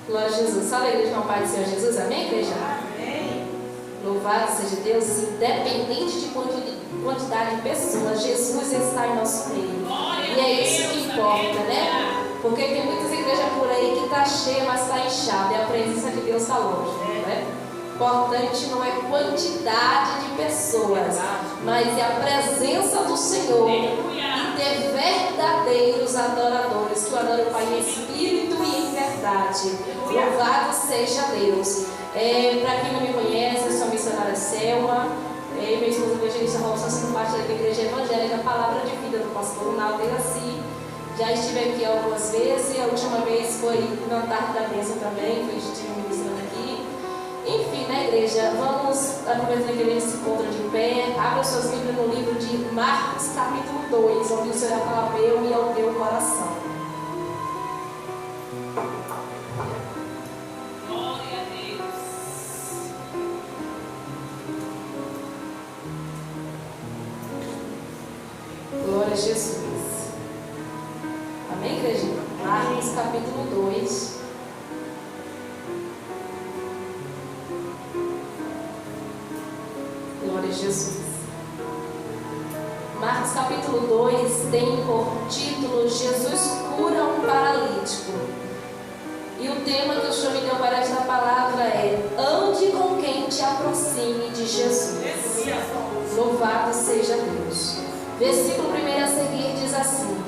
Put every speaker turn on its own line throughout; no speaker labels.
Glória a Jesus. Sabe a igreja não Pai do Senhor Jesus? Amém, igreja?
Amém.
Louvado seja Deus. Independente de quantidade de pessoas, Jesus está em nosso meio. E é isso que importa, né? Porque tem muitas igrejas por aí que está cheia, mas está inchada. E a presença de Deus está longe, né? Importante não é quantidade de pessoas, mas é a presença do Senhor e ter verdadeiros adoradores que o adoram o Pai em espírito e em verdade. Louvado seja Deus. Para quem não me conhece, eu sou a missionária Selma. Minha esposa evangelista Robson, sendo parte da igreja evangélica Palavra de Vida do pastor Ronaldo Iraci. Já estive aqui algumas vezes, e a última vez foi na tarde da bênção também, foi estive ministrando aqui. Enfim, na igreja, vamos, aproveitando que a gente se encontra de pé, abra suas Bíblias no livro de Marcos, capítulo 2, onde o Senhor vai falar ao meu e ao teu coração.
Glória a Deus.
Glória a Jesus. Amém, igreja? Marcos, capítulo 2. Glória a Jesus. Marcos capítulo 2 tem por título Jesus cura um paralítico. E o tema que o Senhor me deu para esta palavra é: ande com quem te aproxime de Jesus. Louvado seja Deus. Versículo 1 a seguir diz assim: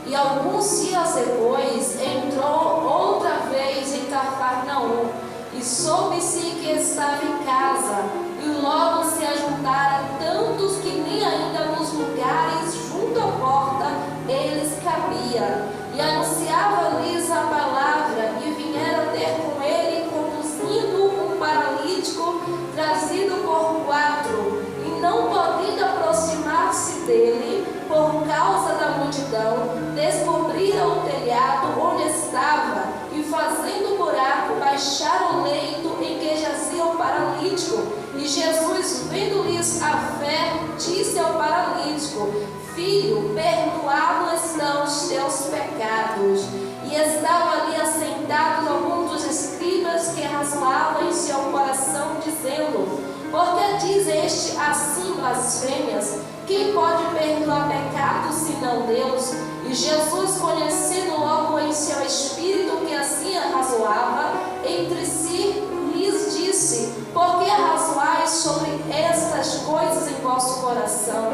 e alguns dias depois entrou outra vez em Cafarnaum, e soube-se que estava em casa. E logo se ajuntaram tantos que nem ainda nos lugares junto à porta eles cabia. E anunciava-lhes a palavra, e vieram ter com ele, conduzindo um paralítico trazido por 4. E não podendo aproximar-se dele, por causa da multidão, descobriram o telhado onde estava, e fazendo buraco, baixaram o leito em que jazia o paralítico. E Jesus, vendo-lhes a fé, disse ao paralítico: filho, perdoados estão os teus pecados. E estavam ali assentados alguns dos escribas que razoavam em seu coração, dizendo: por que diz este assim blasfêmias? Quem pode perdoar pecados senão Deus? E Jesus, conhecendo logo em seu espírito que assim razoava entre si, lhes disse: por que razoais sobre estas coisas em vosso coração?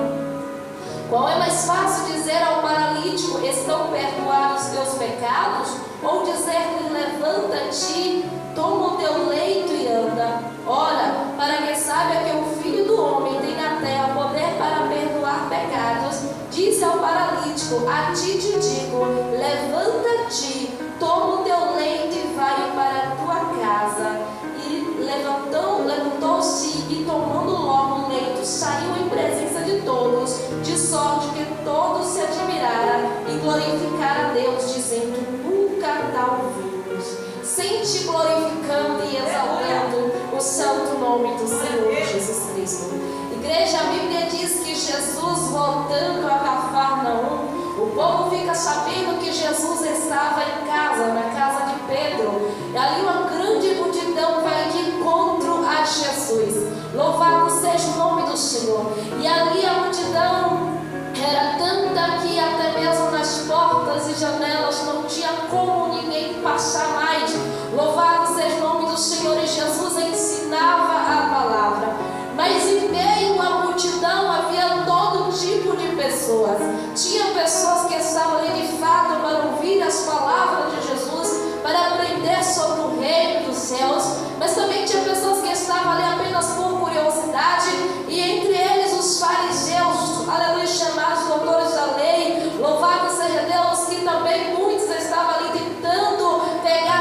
Qual é mais fácil dizer ao paralítico: estão perdoados os teus pecados? Ou dizer-lhe: levanta-te, toma o teu leito e anda? Ora, para que saiba que o Filho do Homem tem na terra poder para perdoar pecados, disse ao paralítico: a ti te digo, levanta-te, toma o teu leito e vai para a tua casa. E levantou-se e, tomando logo o leito, saiu em presença de todos, de sorte que todos se admiraram e glorificaram a Deus, dizendo: nunca tal vimos. Sente glorificando e exaltando o santo nome do Senhor Jesus Cristo. Igreja, a Bíblia diz que Jesus, voltando a Cafarnaum, o povo fica sabendo que Jesus estava em casa, na casa de Pedro. E ali uma grande multidão vai de encontro a Jesus. Louvado seja o nome do Senhor. E ali a multidão era tanta que até mesmo nas portas e janelas não tinha como ninguém passar mais. Louvado seja o nome do Senhor. E Jesus ensinava a palavra. Mas em meio à multidão havia todo tipo de pessoas. Tinha pessoas que estavam ali de fato para ouvir as palavras de Jesus, para aprender sobre o reino dos céus. Mas também tinha pessoas que estavam ali apenas por curiosidade. E entre eles os fariseus, aleluia, chamados doutores da lei. Louvado seja Deus, que também muitos estavam ali tentando pegar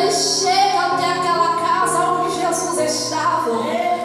ele chega até aquela casa onde Jesus estava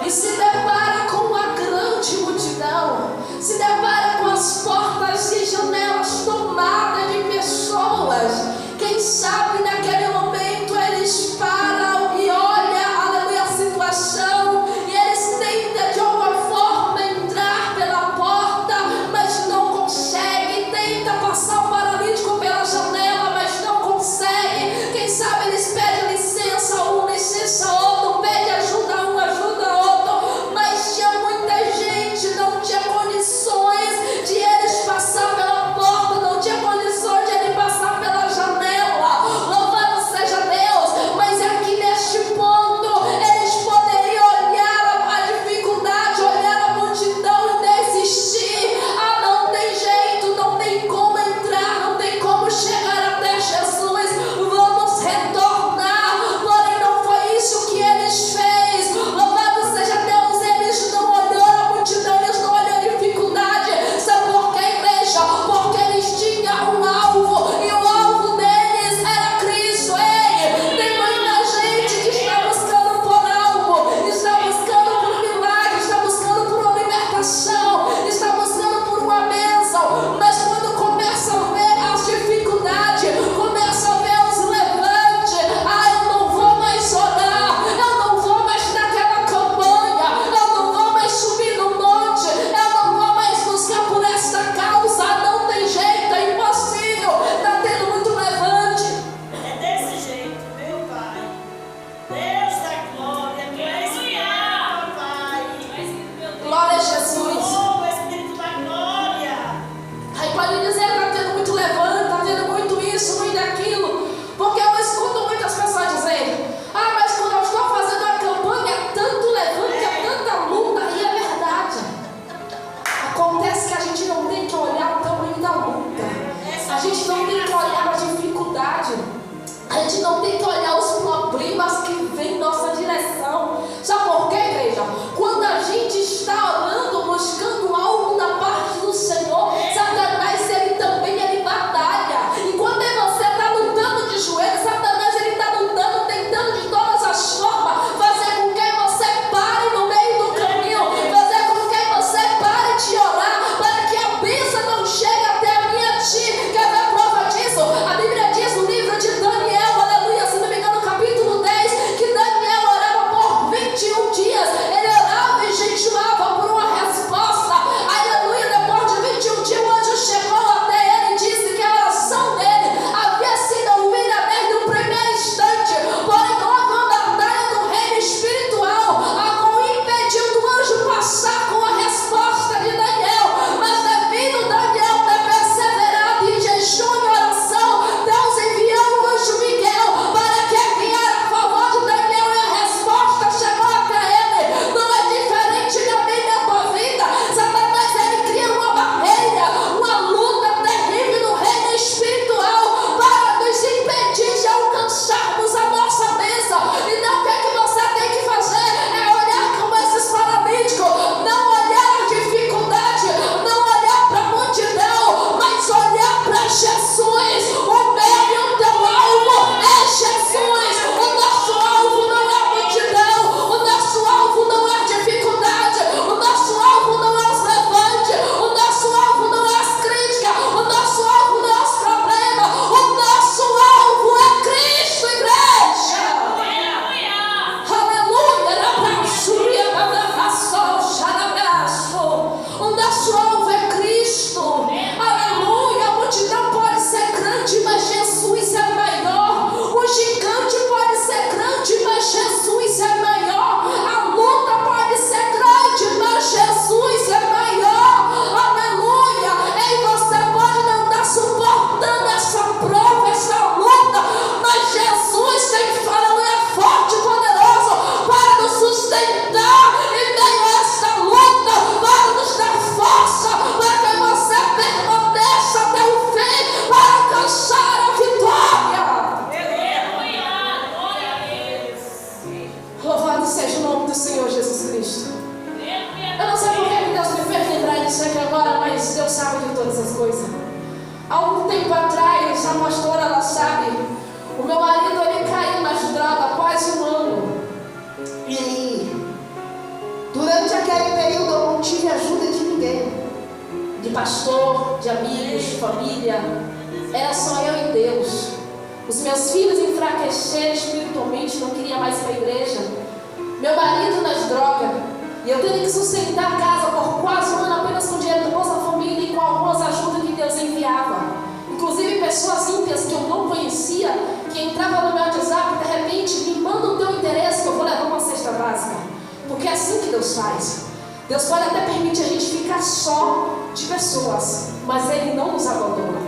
e se depara com uma grande multidão, se depara com as portas e janelas tomadas de pessoas. Quem sabe naquele momento eles param e olham, aleluia, a situação, e eles tentam de alguma forma entrar pela porta, mas não conseguem, tentam passar o paralítico pela janela, mas não conseguem. Quem sabe eles pedem licença um, licença outro, pedem ajuda um, ajuda outro, mas tinha muita gente, não tinha condições de eles passar pela porta, não tinha condições de ele passar pela janela. Louvado seja Deus, mas aqui neste ponto eles poderiam olhar a dificuldade, olhar a multidão e desistir. Ah, não tem jeito, não tem como entrar, não tem como chegar até Jesus, vamos retornar. Porém não foi isso que eles fez. Louvado seja Deus, eles não olharam a multidão, eles não olharam a dificuldade. Sabe por quê, igreja? Porque eles tinham um alvo, e o alvo deles era Cristo. Ei, tem muita gente que está buscando por algo, está buscando por milagre, está buscando por uma libertação, está buscando por uma bênção, mas quando começa a ver as dificuldades, começa a ver os levantes, eu não vou mais orar, eu não vou mais naquela campanha, eu não vou mais subir no monte, eu não vou mais buscar por esta causa, não tem jeito, é impossível, está tendo muito levante.
É desse jeito, meu Pai. Deus da glória, tu és fiel, Pai.
Glória a Jesus.
Oh, Espírito da glória.
Aí pode dizer, está tendo muito levante, está tendo muito isso, muito aquilo, porque eu escuto muitas pessoas dizendo, mas quando eu estou fazendo a campanha é tanto levante, é tanta luta, e é verdade. Acontece que a gente não tem que olhar o tamanho da luta, a gente não tem que olhar a dificuldade, a gente não tem que olhar os problemas que vêm em nossa direção. Sabe por quê, igreja? Quando a gente está orando, buscando algo da parte do Senhor, Satanás, ele batalha. E quando você está lutando de joelhos, Satanás, ele está lutando, tentando de todas as formas fazer com que você pare no meio do caminho, fazer com que você pare de orar, para que a bênção não chegue até a minha ti. Quer ver a prova disso? A Bíblia diz no livro de Daniel, aleluia, se não me ninguém. De pastor, de amigos, de família. Era só eu e Deus. Os meus filhos enfraqueceram espiritualmente, não queria mais ir para a igreja. Meu marido nas drogas. E eu tendo que sustentar a casa por quase um ano apenas com o dinheiro do Bolsa Família e com algumas ajudas que Deus enviava. Inclusive pessoas ímpias que eu não conhecia, que entravam no meu WhatsApp, de repente me mandam o teu interesse que eu vou levar uma cesta básica. Porque é assim que Deus faz. Deus pode até permitir a gente ficar só de pessoas, mas Ele não nos abandona.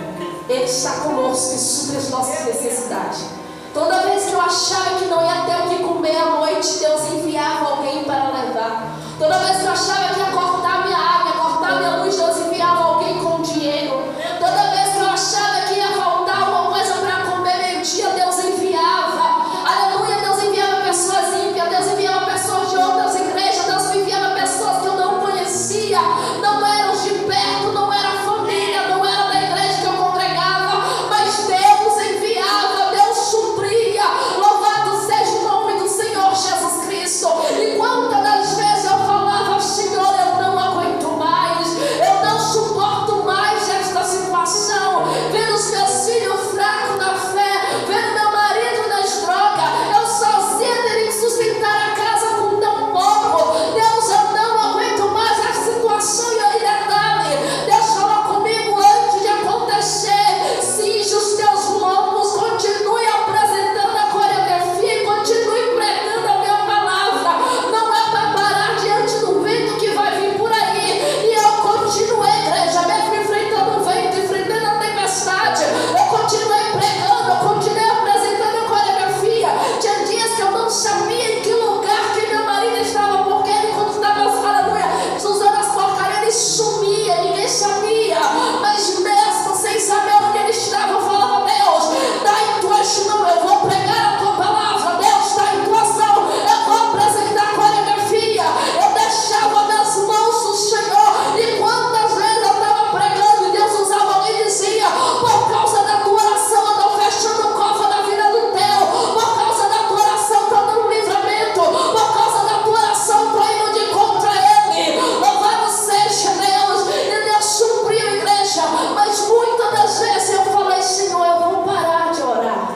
Ele está conosco e supre as nossas necessidades. Toda vez que eu achava que não ia ter o que comer à noite, Deus enviava alguém para levar. Toda vez que eu achava que ia cortar minha água, ia cortar minha luz, Deus enviava alguém com dinheiro. Toda vez que eu achava que ia faltar alguma coisa para comer meio-dia, Deus enviava. Aleluia, Deus enviava pessoas ímpias, Deus enviava pessoas de outras igrejas, Deus me enviava pessoas que eu não conhecia, não eram de perto, não era família, não era da igreja que eu congregava, mas Deus enviava, Deus supria. Louvado seja o nome do Senhor Jesus Cristo. E quantas das vezes eu falava, Senhor, eu não aguento mais, eu não suporto mais esta situação, vendo os meus filhos fracos na fé, vendo meu marido nas drogas, eu sozinha teria que sustentar a casa com tão pouco. Deus, eu não aguento mais essa situação. E aí detalhe, Deus falou comigo antes de acontecer: cinge os teus lombos, continue apresentando a coreografia e continue pregando a minha palavra. Não é para parar diante do vento que vai vir por aí. E eu continuei, igreja, mesmo enfrentando o vento, enfrentando a tempestade, eu continuei pregando, eu continuei apresentando a coreografia. Tinha dias que eu não sabia em que lugar que meu marido estava, porque ele, quando estava, aleluia, usando as porcarias, ele sumia, ninguém sabia. Mas mesmo sem saber onde ele estava, eu falava: Deus, dá em tuas mãos, eu vou pregar a tua palavra. Deus, dá em tuas mãos, eu vou apresentar a coreografia. Eu deixava nas mãos do Senhor. E quantas vezes eu estava pregando e Deus usava alguém e dizia: por causa da tua oração eu estou fechando o cofre da vida do teu, por causa da tua oração eu estou dando livramento, por causa da tua oração eu estou indo de contra ele. Louvado seja Deus. E Deus supriu, igreja. Mas muitas das vezes eu falei: Senhor, eu vou parar de orar,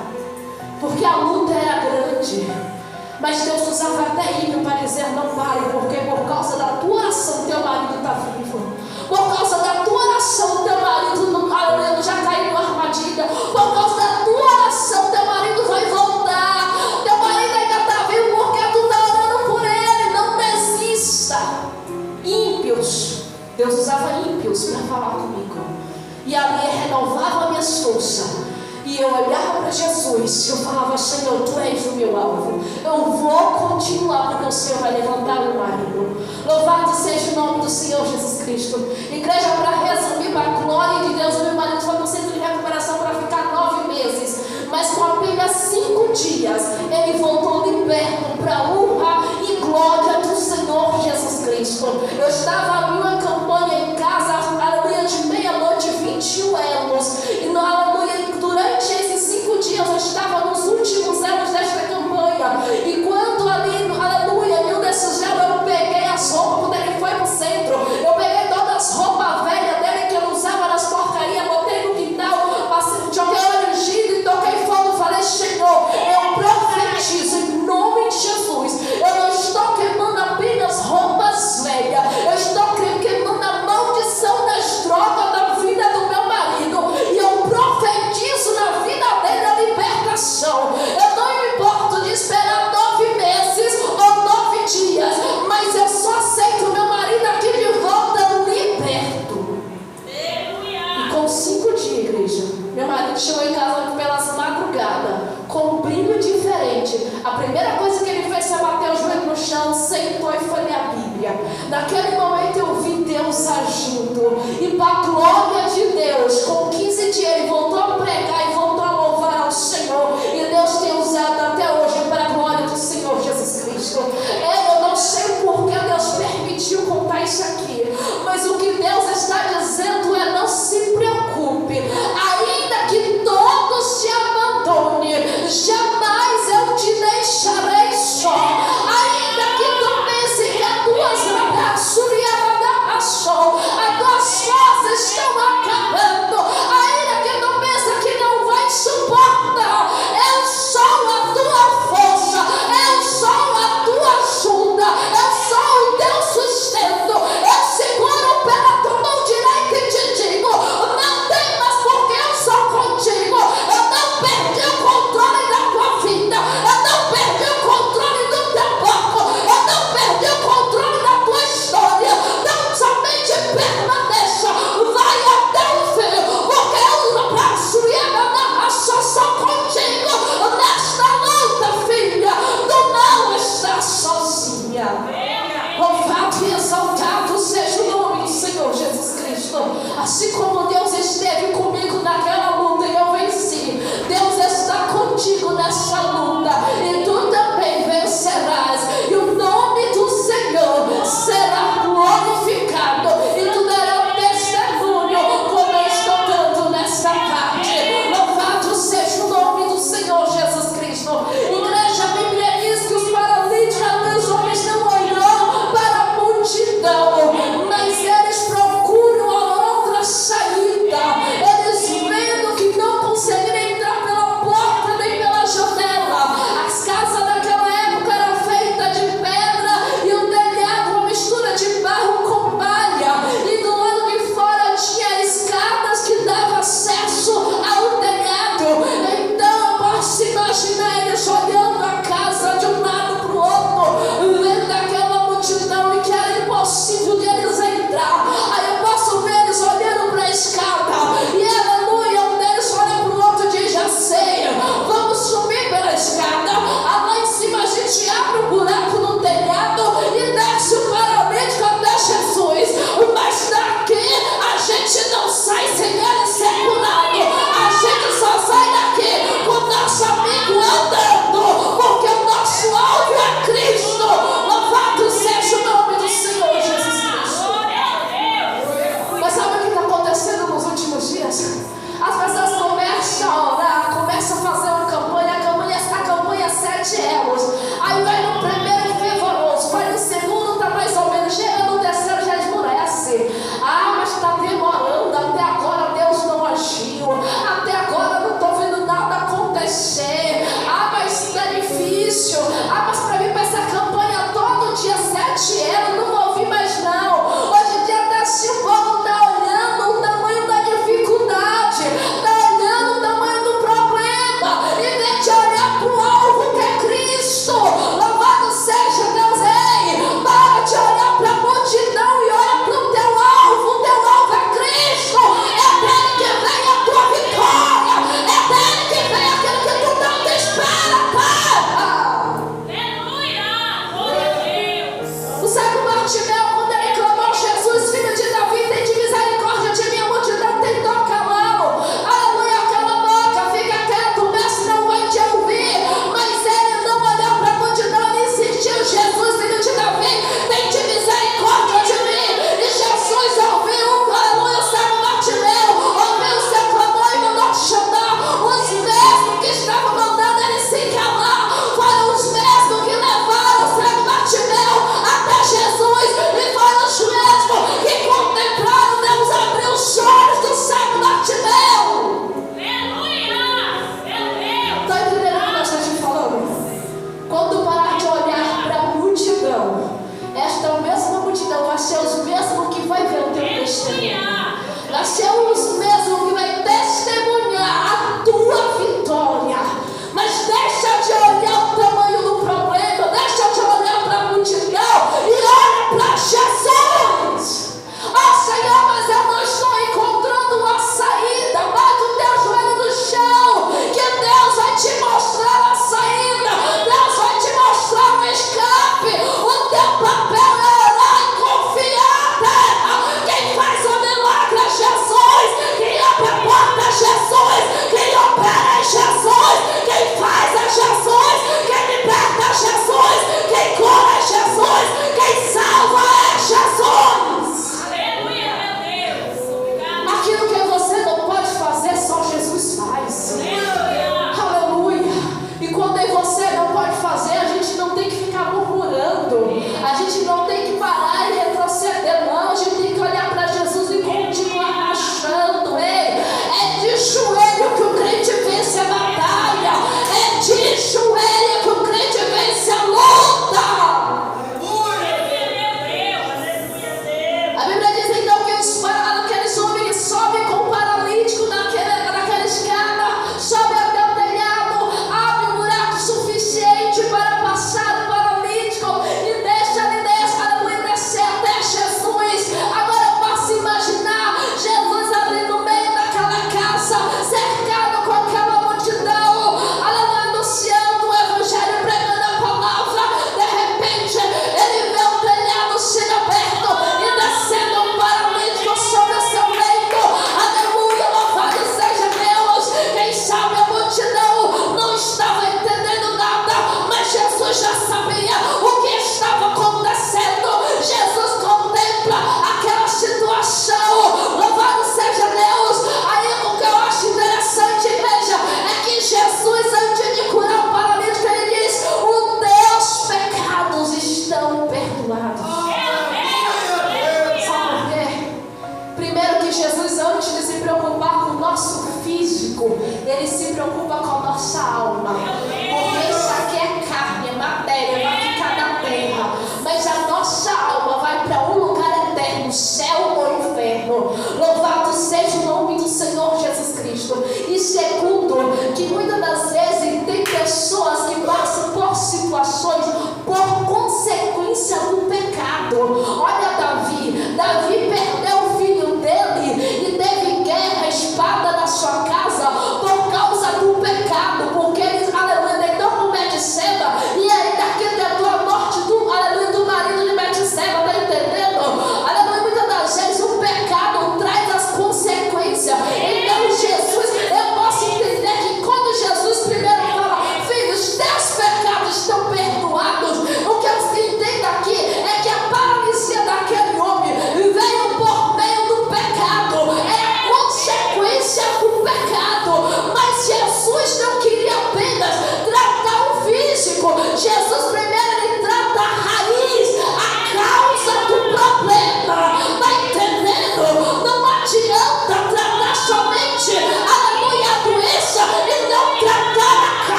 porque a luta era grande. Mas Deus usava até ímpio para dizer: não pare, porque por causa da tua oração teu marido está vivo. Por causa da tua oração teu marido não, aleluia, já caiu na armadilha. Por causa da tua oração teu marido vai voltar. Teu marido ainda está vivo porque tu está orando por ele. Não desista. Ímpios, Deus usava ímpios para falar comigo. E ali renovava minhas forças. E eu olhava para Jesus e eu falava: Senhor, tu és o meu alvo. Eu vou continuar, porque o Senhor vai levantar o marido. Louvado seja o nome do Senhor Jesus Cristo. Igreja, para resumir, para a glória de Deus, o meu marido foi no centro de recuperação para ficar 9 meses. Mas com apenas 5 dias, ele voltou liberto para a honra e glória do Senhor Jesus Cristo. Eu estava em uma campanha em casa, aleluia, de meia-noite, 21 anos. E aleluia, durante esses 5 dias eu estava nos últimos anos desta campanha. E quando ali, aleluia, em um desses anos eu peguei as roupas, quando ele foi para o centro, eu peguei todas as roupas velhas dele que eu usava nas porcarias, botei no quintal, joguei óleo ungido e toquei fogo. Falei: Senhor, eu profetizo em nome de Jesus, eu não estou queimando apenas roupas velhas, eu estou queimando a maldição das drogas da vida do meu marido, e eu profetizo na vida dele a libertação. Eu não me importo de esperar 9 meses ou 9 dias, mas eu só sei que o meu marido aqui de volta liberto. E com 5 dias, igreja, meu marido chegou em casa pelas madrugadas, com um brilho diferente. A primeira coisa que ele fez foi bater o joelho no chão, sentou e foi ler a Bíblia. Naquele momento eu vi Deus agindo. E para a glória de Deus, com 15 dias ele voltou a pregar e voltou a louvar ao Senhor. E Deus tem usado até hoje para a glória do Senhor Jesus Cristo. Eu não sei por que Deus permitiu contar isso aqui, mas o que Deus está dizendo é: não se preocupe, ainda que todos te abandonem, jamais eu te deixarei só. Ainda que tu pense que as tuas raças,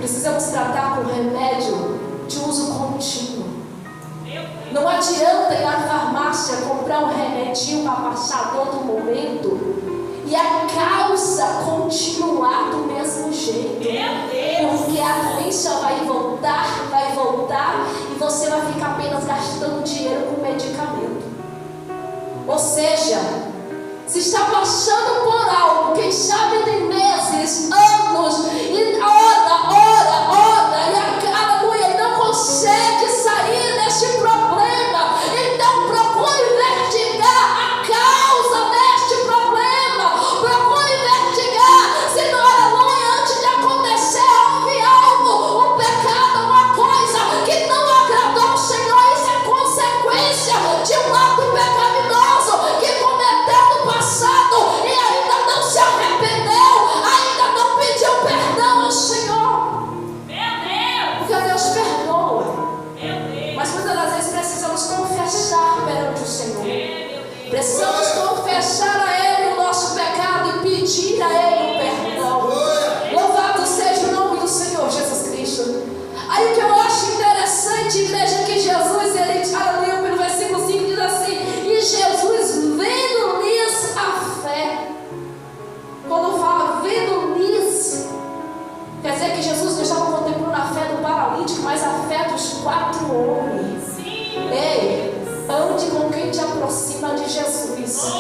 precisamos tratar com remédio de uso contínuo. Não adianta ir à farmácia comprar um remedinho para passar dor do momento e a causa continuar do mesmo jeito. Porque a doença vai voltar e você vai ficar apenas gastando dinheiro com medicamento. Ou seja, se está passando por algo, quem sabe tem meses, anos, e ora, e aleluia, não consegue sair deste problema, então procure investigar a causa deste problema, procure investigar se não, aleluia, antes de acontecer houve algo, um pecado, uma coisa que não agradou o Senhor. Isso é consequência de um ato pecaminoso que cometeu no passado e ainda não se arrependeu, ainda não pediu perdão ao Senhor. Porque Deus perdoa. Mas muitas das vezes precisamos confessar perante o Senhor. Precisamos confessar a Ele o nosso pecado e pedir a Ele o perdão. Louvado seja o nome do Senhor Jesus Cristo. Aí o que eu acho interessante, igreja, que Jesus, ele, aleluia, pelo versículo 5 diz assim: e Jesus, vendo-lhes a fé. Quando fala vendo-lhes, quer dizer que Jesus não estava contemplando a fé do paralítico, mas a fé dos 4 homens. Ei, ande com quem te aproxima de Jesus.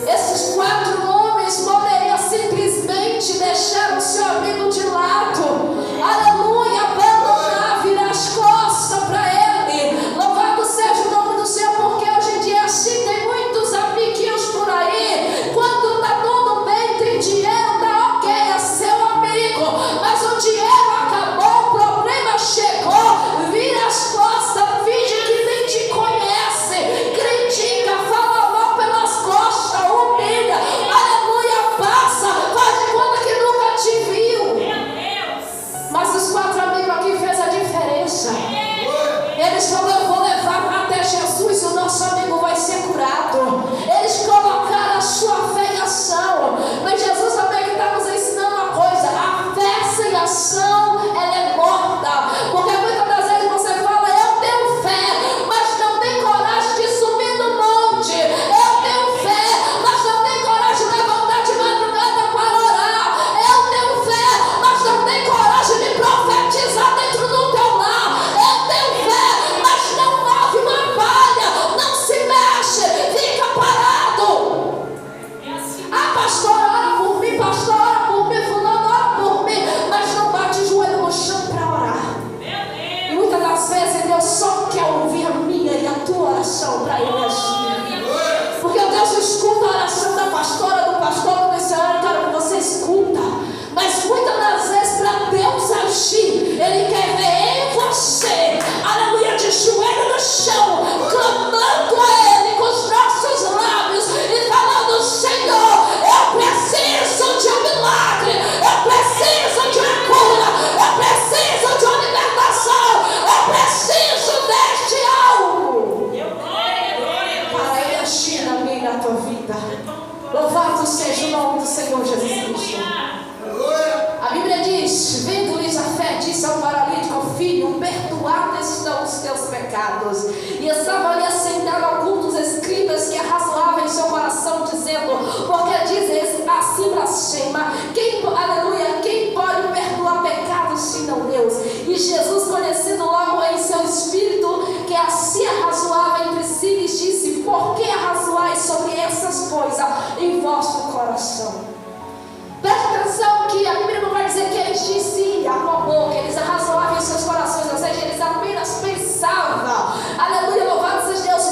Esses 4 homens poderiam simplesmente deixar o seu amigo de lado, aleluia, abandonar, virar as costas para ele. Louvado seja o nome do Senhor, porque hoje em dia assim tem muitos amiguinhos por aí. Quando tá tudo bem, tem dinheiro, tá ok, é seu amigo, mas o dinheiro acabou, o problema chegou, vira as costas, finge que nem te conhece, critica, fala mal pelas costas, humilha, aleluia, passa, faz de conta que nunca te viu. Mas os 4 amigos aqui fez a diferença. Eles falaram: eu vou levar até Jesus e o nosso amigo vai ser curado. Eles colocaram a sua fé em ação. Mas Jesus também está nos ensinando uma coisa: a fé sem ação, ela é morta. Porque muitas das vezes você fala: eu tenho fé, mas não tem coragem de subir no monte. Eu tenho fé, mas não tem coragem de levantar de madrugada para orar. Eu tenho fé, mas não tem coragem de profetizar dentro do teu lar. Eu tenho fé, mas não move uma palha, não se mexe, fica parado. Ah, pastor, ora por mim, pastor, ora por mim, fulano, ora por mim, mas não bate o joelho no chão para orar. E muitas das vezes Deus só quer ouvir a minha e a tua oração para Ele agir. Porque Deus escuta a oração da pastora, do pastor, do missionário, cara, que você escuta. Mas muitas das vezes, para Deus agir, Ele quer ver em você, aleluia, de joelho no chão, clamando a Ele com os nossos lábios e falando: Senhor, eu preciso de um milagre, eu preciso de uma cura, eu preciso de uma libertação, eu preciso deste algo para Ele agir na minha e na tua vida. Louvado seja o nome do Senhor Jesus Cristo. A Bíblia diz: vendo-lhes a fé, disse ao paralítico: filho, perdoados estão os teus pecados. E estava ali assentado alguns dos escribas que arrazoavam em seu coração, dizendo: porque dizes assim blasfema? Aleluia, quem pode perdoar pecados senão Deus? E Jesus, conhecendo logo em seu espírito que assim arrazoava entre si, lhes disse: por que arrazoais sobre essas coisas em vosso coração? Preste atenção que a Bíblia não vai dizer que eles diziam com a boca, eles arrazoavam em seus corações, ou seja, eles apenas pensavam. Aleluia, louvado seja Deus,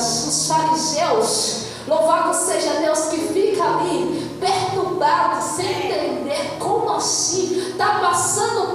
escribas, os fariseus, louvado seja Deus, que fica ali perturbado, sem entender como assim, está passando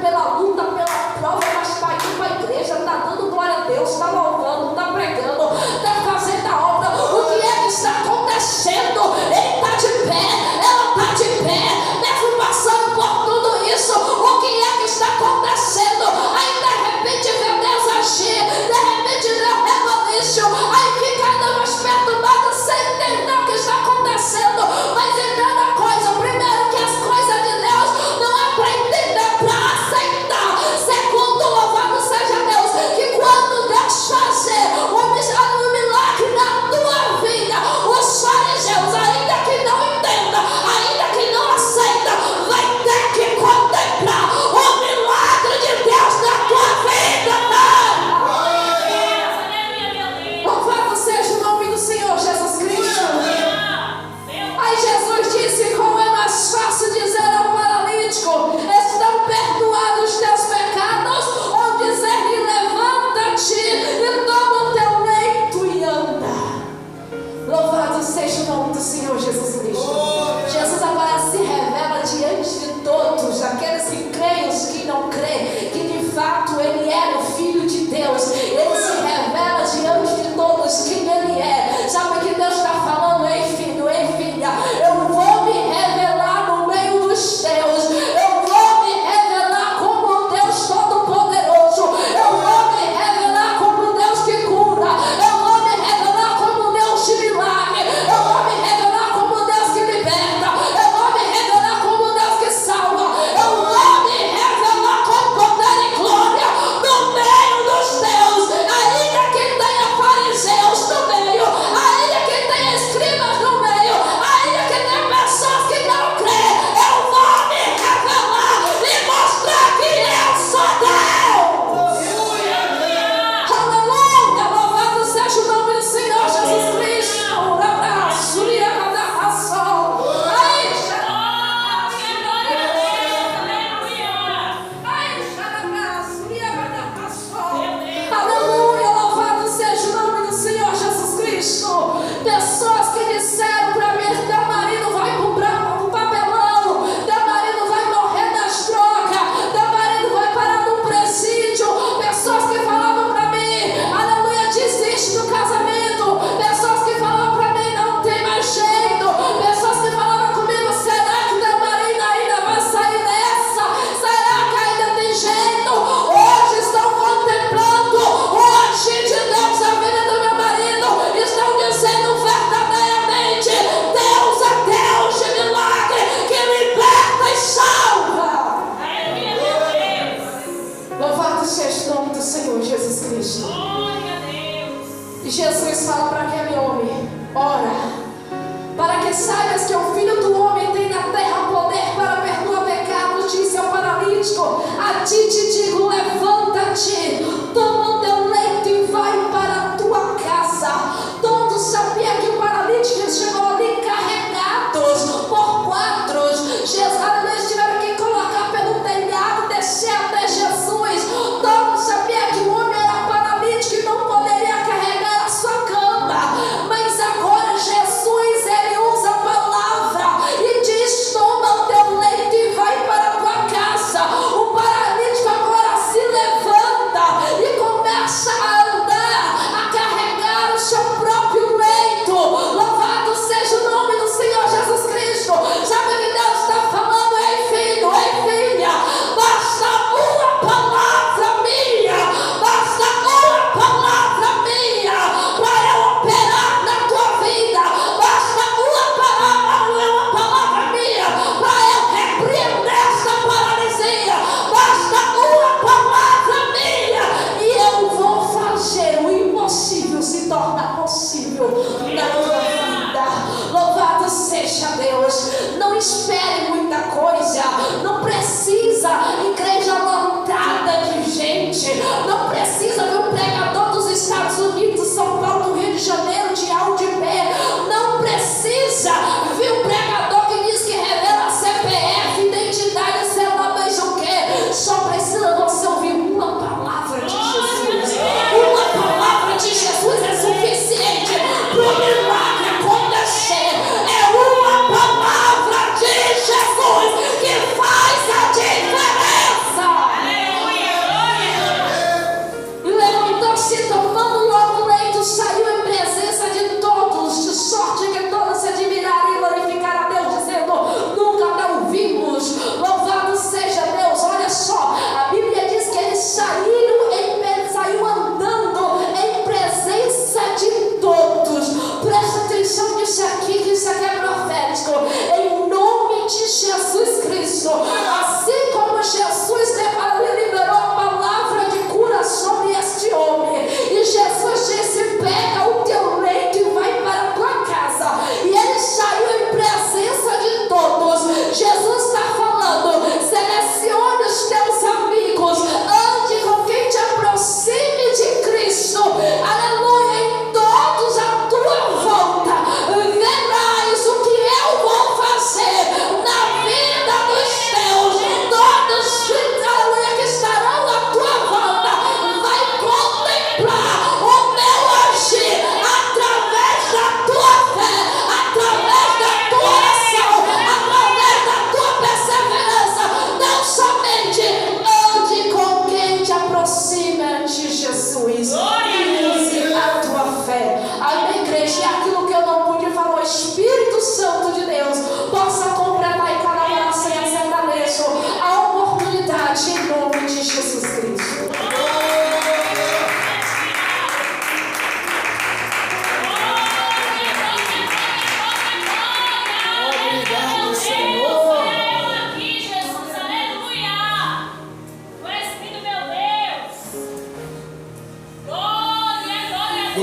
pela luta, pela prova, mas está indo para a igreja, está dando glória a Deus, está louvando, está pregando, está fazendo a obra. O que é que está acontecendo? Ele está de pé, ela está de pé, mesmo passando por tudo isso. O que é que está acontecendo? Aí de repente vê Deus agir, de repente Deus revoluciona, aí fica ainda mais perturbado sem entender o que está acontecendo. Mas entenda a coisa, primeiro, que as coisas de Deus não é para entender, para aceitar. Segundo, louvado seja Deus, que quando Deus fazer um milagre na tua vida, os fariseus, ainda que não entenda, ainda que não aceita, vai ter que contemplar o milagre de Deus na tua vida. Louvado seja o nome do Senhor Jesus Cristo. Aí Jesus disse: como é mais fácil dizer ao paralítico, estão perdoados os teus pecados, ou dizer-lhe, levanta-te e toma o teu leito e anda. Louvado seja o nome do Senhor Jesus Cristo. Jesus agora se revela diante de todos, aqueles que creem, os que não creem, que de fato Ele era o Filho de Deus. Ele se revela diante de todos quem Ele é. Sabe o que Deus está falando? Ei filho, ei filha, eu vou me revelar no meio dos teus. Eu vou me revelar como Deus Todo-Poderoso. Eu vou me revelar como Deus que cura. Eu vou me revelar como Deus de milagre. Eu vou me revelar como Deus que liberta. Eu vou me revelar como Deus que salva. Eu vou me revelar com poder e glória no meio dos teus. Ainda que tenha fariseus no meio, ainda que tenha escribas no meio, ainda que tenha pessoas que não creem, eu vou me revelar e mostrar que eu sou Deus. Aleluia! Louvado seja o nome do Senhor Jesus Cristo. Um abraço, e a cada sol. Aleluia, louvado seja o nome do Senhor Jesus Cristo. Pessoas que disseram para mim: teu marido vai pro papelão, teu marido vai morrer nas drogas, teu marido vai parar no presídio. Pessoas que falavam para mim: aleluia, desiste do casamento. Pessoas que falavam para mim: não tem mais jeito. Pessoas que falavam comigo: será que teu marido ainda vai sair dessa? Será que ainda tem jeito? Hoje estão contemplando o agir de Deus na vida do meu marido. Estão dizendo verdadeiramente: Deus é Deus de milagre, que liberta e salva. Louvado seja o nome do Senhor Jesus Cristo. E Jesus fala para aquele homem: ora, para que saibas que o Filho do Homem tem na terra poder para perdoar pecados, disse ao paralítico: a ti te digo, levanta-te, toma o teu leito e vai para a tua casa. Todos sabiam que o paralítico chegou ali carregados por quatros. Eles tiveram que colocar pelo telhado, descer até Jesus. Todos sabiam que o homem era paralítico e não poderia carregar a sua cama. Mas agora Jesus, ele usa a palavra e diz: toma o teu leito e vai para a tua casa. O paralítico agora se levanta e começa a andar, a carregar o seu próprio leito. Louvado seja o nome do Senhor Jesus Cristo. Sabe o que Deus está falando? Ei filho, ei filha, basta uma palavra minha, basta uma palavra minha para eu operar na tua vida. Basta uma palavra minha para eu repreender essa paralisia. Basta uma palavra minha e eu vou fazer o impossível se tornar possível na tua vida. Louvado seja Deus. Não espere muita coisa. Não precisa igreja lotada de gente. Não precisa ver um pregador dos Estados Unidos, São Paulo, Rio de Janeiro, de A ou de B. Não precisa ver um pregador que diz que revela CPF, identidade, sei lá mais o que. Só precisa você ouvir uma palavra de Jesus. Uma palavra de Jesus é suficiente.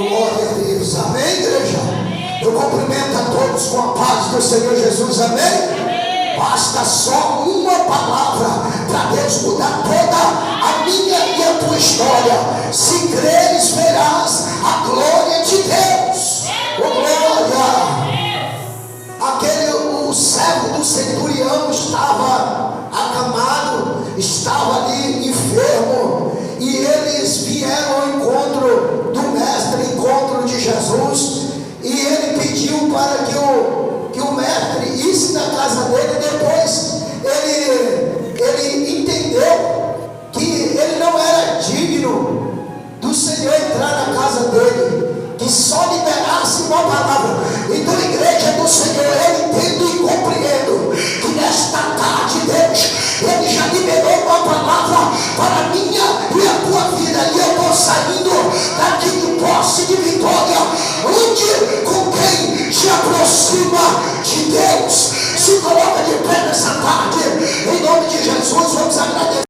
Glória a Deus. Amém, igreja? Eu cumprimento a todos com a paz do Senhor Jesus. Amém? Basta só uma palavra para Deus mudar toda a minha e a tua história. Se creres, verás a glória de Deus. Oh, glória! O servo do centurião estava acamado, estava ali enfermo, e eles vieram ao encontro do mestre, encontro de Jesus, e ele pediu para que o mestre isse na casa dele. Depois ele entendeu que ele não era digno do Senhor entrar na casa dele, que só liberar